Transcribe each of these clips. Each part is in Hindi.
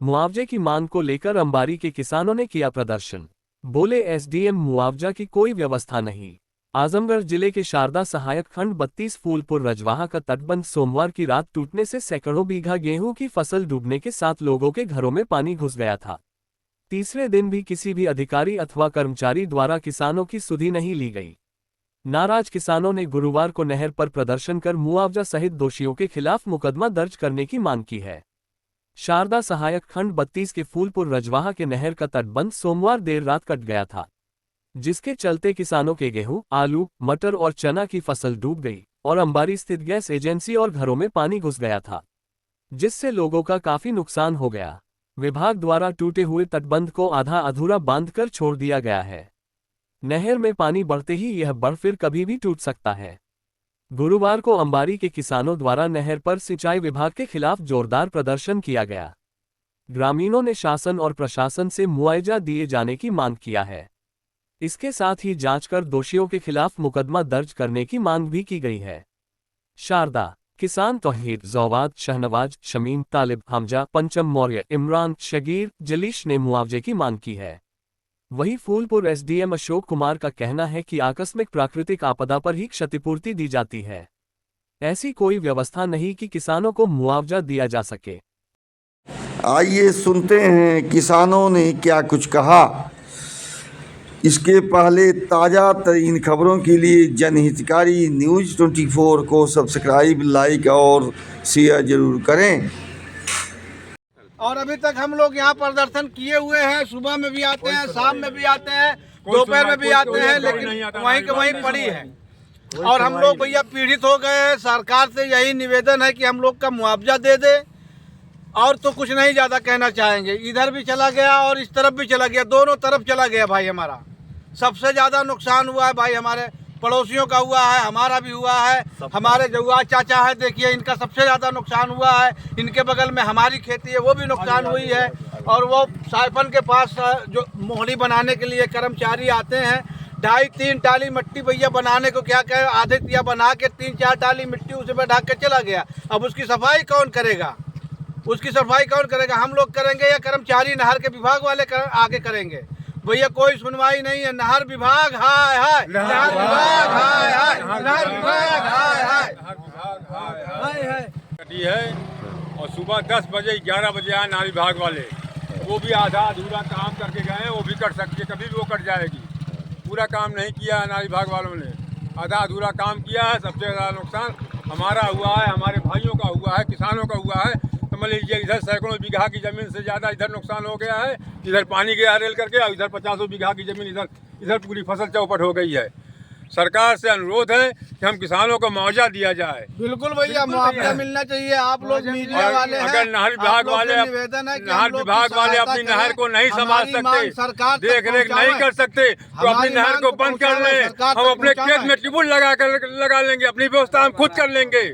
मुआवजे की मांग को लेकर अंबारी के किसानों ने किया प्रदर्शन। बोले एसडीएम मुआवजा की कोई व्यवस्था नहीं। आजमगढ़ जिले के शारदा सहायक खंड 32 फूलपुर रजवाहा का तटबंध सोमवार की रात टूटने से सैकड़ों बीघा गेहूं की फसल डूबने के साथ लोगों के घरों में पानी घुस गया था। तीसरे दिन भी किसी भी अधिकारी अथवा कर्मचारी द्वारा किसानों की सुधि नहीं ली गई। नाराज किसानों ने गुरुवार को नहर पर प्रदर्शन कर मुआवजा सहित दोषियों के खिलाफ मुकदमा दर्ज करने की मांग की है। शारदा सहायक खंड 32 के फूलपुर रजवाहा के नहर का तटबंध सोमवार देर रात कट गया था, जिसके चलते किसानों के गेहूं, आलू, मटर और चना की फसल डूब गई और अंबारी स्थित गैस एजेंसी और घरों में पानी घुस गया था, जिससे लोगों का काफी नुकसान हो गया। विभाग द्वारा टूटे हुए तटबंध को आधा अधूरा बांधकर छोड़ दिया गया है। नहर में पानी बढ़ते ही यह बढ़ फिर कभी भी टूट सकता है। गुरुवार को अंबारी के किसानों द्वारा नहर पर सिंचाई विभाग के खिलाफ जोरदार प्रदर्शन किया गया। ग्रामीणों ने शासन और प्रशासन से मुआवजा दिए जाने की मांग किया है। इसके साथ ही जांच कर दोषियों के खिलाफ मुकदमा दर्ज करने की मांग भी की गई है। शारदा किसान तौहीद, जौवाद, शहनवाज, शमीम, तालिब, हमजा, पंचम मौर्य, इमरान, शगीर, जलीश ने मुआवजे की मांग की है। वहीं फूलपुर एसडीएम अशोक कुमार का कहना है कि आकस्मिक प्राकृतिक आपदा पर ही क्षतिपूर्ति दी जाती है। ऐसी कोई व्यवस्था नहीं कि किसानों को मुआवजा दिया जा सके। आइए सुनते हैं किसानों ने क्या कुछ कहा। इसके पहले ताज़ा तरीन खबरों के लिए जनहितकारी न्यूज़ 24 को सब्सक्राइब, लाइक और शेयर जरूर करें। और अभी तक हम लोग यहाँ प्रदर्शन किए हुए हैं। सुबह में भी आते हैं, शाम में भी आते हैं, दोपहर में भी आते हैं, लेकिन वहीं के वहीं पड़ी है। और हम लोग भैया पीड़ित हो गए हैं। सरकार से यही निवेदन है कि हम लोग का मुआवजा दे दे, और तो कुछ नहीं ज़्यादा कहना चाहेंगे। इधर भी चला गया और इस तरफ भी चला गया, दोनों तरफ चला गया भाई। हमारा सबसे ज़्यादा नुकसान हुआ है भाई, हमारे पड़ोसियों का हुआ है, हमारा भी हुआ है। हमारे जौआ चाचा है, देखिए इनका सबसे ज़्यादा नुकसान हुआ है। इनके बगल में हमारी खेती है, वो भी नुकसान हुई है। और वो साइफन के पास जो मोहड़ी बनाने के लिए कर्मचारी आते हैं, 2.5-3 टाली मिट्टी भैया बनाने को क्या कहे, आधे तिया बना के 3-4 टाली मिट्टी उसे पे ढक के चला गया। अब उसकी सफाई कौन करेगा? उसकी सफाई कौन करेगा? हम लोग करेंगे या कर्मचारी नहर के विभाग वाले आगे करेंगे? भैया कोई सुनवाई नहीं है। नहर विभाग हाय हाय, नहर विभाग हाय हाय, नहर विभाग हाय हाय हाय कटी है। और सुबह 10 बजे 11 बजे आए नहर विभाग वाले, वो भी आधा अधूरा काम करके गए। वो भी कट सकती है, कभी भी वो कट जाएगी। पूरा काम नहीं किया है नहर विभाग वालों ने, आधा अधूरा काम किया है। सबसे ज़्यादा नुकसान हमारा हुआ है, हमारे भाइयों का हुआ है, किसानों का हुआ है। मान लीजिए इधर सैकड़ों बीघा की ज़मीन से ज़्यादा इधर नुकसान हो गया है। इधर पानी गया रेल करके, और इधर 50 बीघा की ज़मीन इधर पूरी फसल चौपट हो गई है। सरकार से अनुरोध है कि हम किसानों को मुआवजा दिया जाए। बिल्कुल भैया, मुआवजा मिलना चाहिए। आप लोग मीडिया वाले हैं, अगर नहर विभाग वाले अपनी नहर को नहीं संभाल सकते, देख रेख नहीं कर सकते, तो अपनी नहर को बंद कर लें। हम अपने खेत में ट्यूबवेल लगा लेंगे, अपनी व्यवस्था हम खुद कर लेंगे।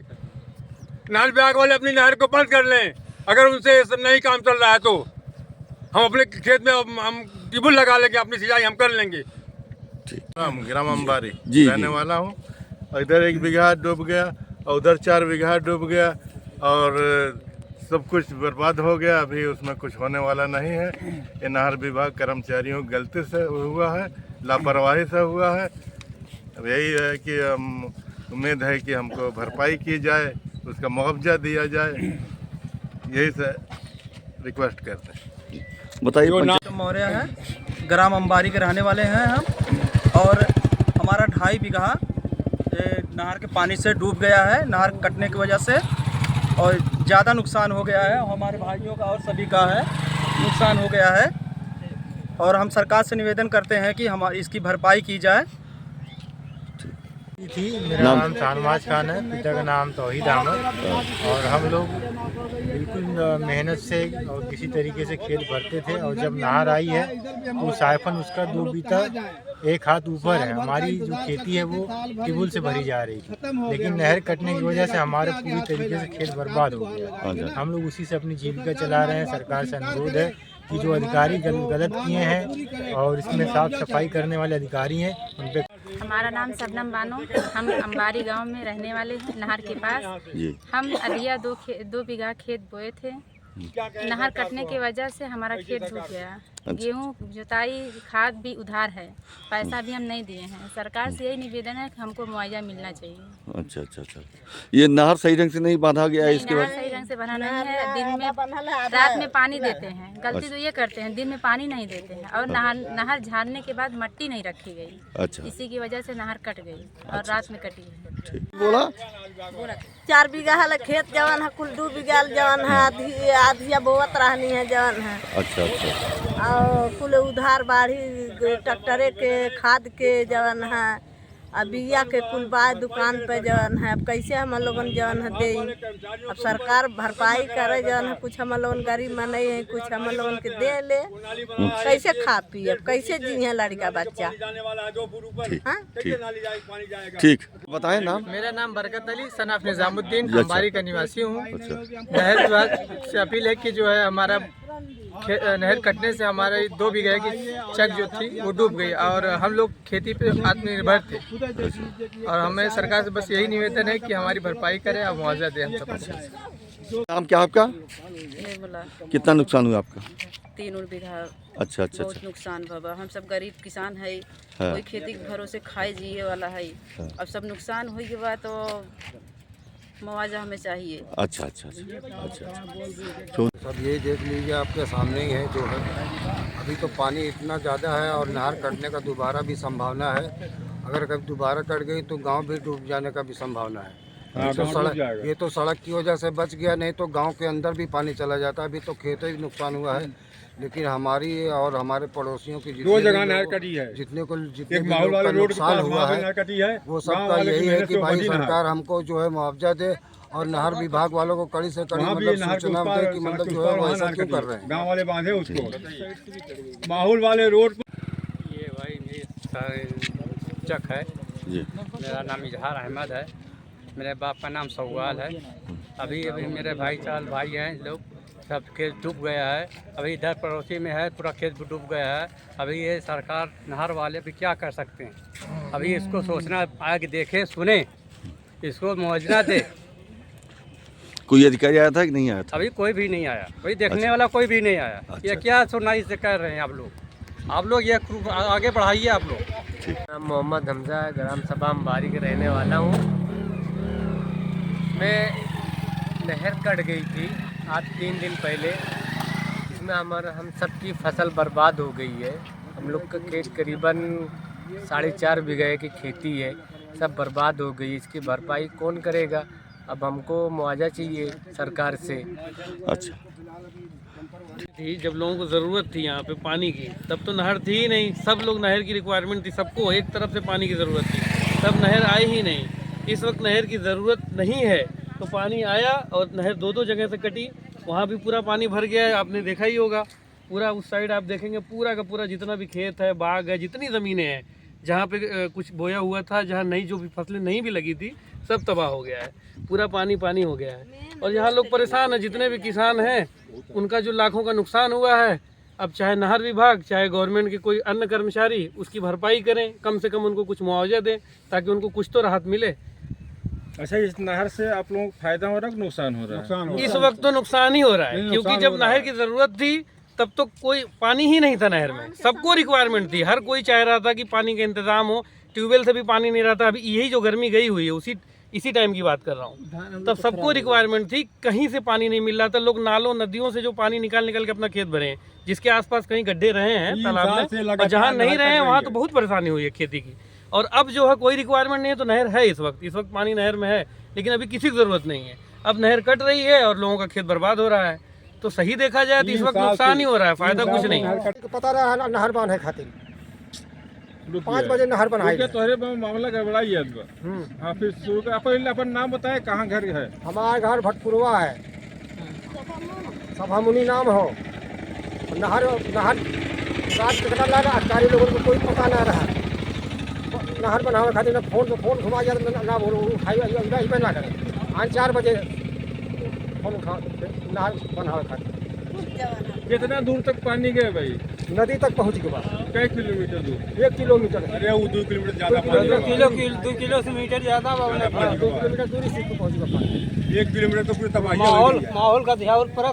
नहर विभाग वाले अपनी नहर को बंद कर लें। अगर उनसे नहीं काम चल रहा है तो हम अपने खेत में हम ट्यूबवेल लगा लेंगे, अपनी सिंचाई हम कर लेंगे। हम ग्राम अंबारी रहने वाला हूँ। इधर 1 बीघा डूब गया और उधर 4 बीघा डूब गया, और सब कुछ बर्बाद हो गया। अभी उसमें कुछ होने वाला नहीं है। ये नहर विभाग कर्मचारियों की गलती से हुआ है, लापरवाही से हुआ है। अब यही है कि हम उम्मीद है कि हमको भरपाई की जाए, उसका मुआवजा दिया जाए, यही से रिक्वेस्ट करते हैं। बताइए। पंचम मौर्य है, ग्राम अंबारी के रहने वाले हैं हम। और हमारा 2.5 बीघा नहर के पानी से डूब गया है, नहर कटने की वजह से, और ज़्यादा नुकसान हो गया है। हमारे भाइयों का और सभी का है नुकसान हो गया है। और हम सरकार से निवेदन करते हैं कि हमारी इसकी भरपाई की जाए। मेरा नाम शहनवाज खान है, पिता का नाम तौहीद अहमद। और हम लोग बिल्कुल मेहनत से और किसी तरीके से खेत भरते थे, और जब नहर आई है तो साइफन उसका 2 बीता 1 हाथ ऊपर है। हमारी जो खेती है वो ट्यूबवेल से भरी जा रही थी, लेकिन नहर कटने की वजह से हमारे पूरी तरीके से खेत बर्बाद हो गया। हम लोग उसी से अपनी जीविका चला रहे हैं। सरकार से अनुरोध है कि जो अधिकारी गलत किए हैं और इसमें साफ सफाई करने वाले अधिकारी हैं उन पर। हमारा नाम शबनम बानो, हम अंबारी गांव में रहने वाले हैं, नहर के पास। हम अधिया 2 बीघा खेत बोए थे। नहर कटने की वजह से हमारा खेत डूब गया। गेहूँ जुताई खाद भी उधार है, पैसा भी हम नहीं दिए हैं। सरकार से यही निवेदन है कि हमको मुआवजा मिलना चाहिए। अच्छा अच्छा अच्छा, ये नहर सही ढंग से नहीं बांधा गया है, इसके नहर बाद सही ढंग से बना नहीं है। दिन में रात में पानी देते हैं, गलती तो ये करते हैं, दिन में पानी नहीं देते हैं। और नहर झाड़ने के बाद मट्टी नहीं रखी गई, अच्छा इसी की वजह से नहर कट गई और रात में कटी है। ठीक बोला। 4 बीघा है खेत जवन है, कुल 2 बीघा जवन है, आधिया बोवत रहनी है जवन है। अच्छा अच्छा, और कुल उधार बाढ़ी ट्रैक्टरे के खाद के जवन है, अब बिया के कुल बाय दुकान पे जवन है। अब कैसे हम लोगन जवन है दे, अब सरकार भरपाई करे जवन है। कुछ हम लोगन गरीब में नहीं है, कुछ हम लोगन के दे ले, कैसे खा पी, अब कैसे जिये लड़का बच्चा। हाँ? ठीक बताएं नाम। मेरा नाम बरकत अली सनाफ निजामुद्दीन अंबारी का निवासी हूँ। नहर विभाग से अपील है कि जो है हमारा नहर कटने से हमारे 2 बीघे की चक जो थी वो डूब गई और हम लोग खेती पे आत्मनिर्भर थे। और हमें सरकार से बस यही निवेदन है कि हमारी भरपाई करे और मुआवजा दे हम सबको। नाम क्या आपका? कितना नुकसान हुआ आपका? 3 बीघा। अच्छा अच्छा बहुत अच्छा, नुकसान बाबा, हम सब गरीब किसान है, हाँ। कोई खेती के भरोसे खाए जिए वाला है। हाँ। अब सब नुकसान हो गया तो मुआवजा हमें चाहिए। अच्छा अच्छा अच्छा। सब ये देख लीजिए आपके सामने ही है जो है। अभी तो पानी इतना ज़्यादा है और नहर कटने का दोबारा भी संभावना है। अगर कभी दोबारा कट गई तो गांव भी डूब जाने का भी संभावना है। तो सड़क, ये तो सड़क की वजह से बच गया, नहीं तो गांव के अंदर भी पानी चला जाता। अभी तो खेतों भी नुकसान हुआ है, लेकिन हमारी और हमारे पड़ोसियों की 2 जगह नहर कटी है। जितने एक माहौल वाले रोड नुकसान हुआ है नहर कटी है, वो सबका यही है कि भाई सरकार हमको जो है मुआवजा दे और नहर विभाग वालों को कड़ी से कड़ी मतलब सूचना दे कि मतलब जो है वो ऐसा क्यों कर रहे हैं। गाँव वाले बांधे उसको माहौल वाले रोड। ये भाई मेरी चक है जी, मेरा नाम इजहार अहमद है, मेरे बाप का नाम सवाल है। अभी मेरे भाई हैं लोग, सब खेत डूब गया है। अभी इधर पड़ोसी में है, पूरा खेत डूब गया है। अभी ये सरकार नहर वाले भी क्या कर सकते हैं? अभी इसको सोचना, आगे देखे सुने, इसको मुआवजा दे। कोई अधिकारी आया था कि नहीं आया था? अभी कोई भी नहीं आया, कोई देखने वाला कोई भी नहीं आया। अच्छा। ये क्या सुनाई से कर रहे हैं आप लोग ये आगे बढ़ाइए आप लोग। नाम मोहम्मद हमजा है, ग्राम सभा अंबारी के रहने वाला हूँ। मैं नहर कट गई थी आज 3 दिन पहले, इसमें हम सबकी फसल बर्बाद हो गई है। हम लोग का खेत करीबन 4.5 बीघे की खेती है, सब बर्बाद हो गई। इसकी भरपाई कौन करेगा? अब हमको मुआवजा चाहिए सरकार से। अच्छा, थी जब लोगों को ज़रूरत थी यहाँ पे पानी की, तब तो नहर थी ही नहीं। सब लोग नहर की रिक्वायरमेंट थी, सबको एक तरफ से पानी की ज़रूरत थी, तब नहर आई ही नहीं। इस वक्त नहर की ज़रूरत नहीं है तो पानी आया और नहर 2 जगह से कटी। वहाँ भी पूरा पानी भर गया है, आपने देखा ही होगा। पूरा उस साइड आप देखेंगे पूरा का पूरा जितना भी खेत है, बाग है, जितनी ज़मीनें हैं जहाँ पे कुछ बोया हुआ था, जहाँ नहीं जो भी फसलें नहीं भी लगी थी, सब तबाह हो गया है। पूरा पानी पानी हो गया है और यहाँ लोग परेशान हैं। जितने भी किसान हैं उनका जो लाखों का नुकसान हुआ है, अब चाहे नहर विभाग चाहे गवर्नमेंट के कोई अन्य कर्मचारी उसकी भरपाई करें, कम से कम उनको कुछ मुआवजा दें ताकि उनको कुछ तो राहत मिले। अच्छा, इस नहर से आप लोगों को फायदा हो रहा है, नुकसान हो रहा है? इस वक्त तो नुकसान ही हो रहा है, क्योंकि जब नहर की ज़रूरत थी तब तो कोई पानी ही नहीं था नहर में। सबको रिक्वायरमेंट थी, हर कोई चाह रहा था कि पानी का इंतजाम हो। ट्यूबवेल से भी पानी नहीं रहा था। अभी यही जो गर्मी गई हुई है इसी टाइम की बात कर रहा हूँ, तब सबको रिक्वायरमेंट थी। कहीं से पानी नहीं मिल रहा था। लोग नालों नदियों से जो पानी निकाल के अपना खेत भरे हैं, जिसके आसपास कहीं गड्ढे रहे हैं तालाब में, और जहाँ नहीं रहे हैं वहाँ तो बहुत परेशानी हुई है खेती की। और अब जो है कोई रिक्वायरमेंट नहीं है तो नहर है इस वक्त पानी नहर में है, लेकिन अभी किसी की ज़रूरत नहीं है। अब नहर कट रही है और लोगों का खेत बर्बाद हो रहा है, तो सही देखा जाए तो इस वक्त नुकसान ही हो रहा है, फायदा कुछ नहीं। पता रहा नहर बांध है खातिर 5 बजे नहर बनाई है। तोहरे मामला गड़बड़ाई है। हाँ, फिर शुरू कर। अपन नाम बताए, कहाँ घर है? हमारा घर भटपुरवा है, सभामुनि नाम हो। नहर रात कटा लगा, अधिकारी लोगों को कोई पता ना रहा। नहर बनावे खातिर फोन घुमा जाए ना बोलो, उठाई ना करे। आज 4 बजे फोन नहर बनावे खातिर। कितना दूर तक पानी गए भाई? नदी तक पहुँच गए बा। कई किलोमीटर दूर? 1 किलोमीटर। अरे वो 2 किलोमीटर ज्यादा 2 किलो से मीटर ज्यादा बा। 2 किलोमीटर दूरी से पहुँच गए। 1 किलोमीटर तो पूरी तबाही माहौल का ध्यान पर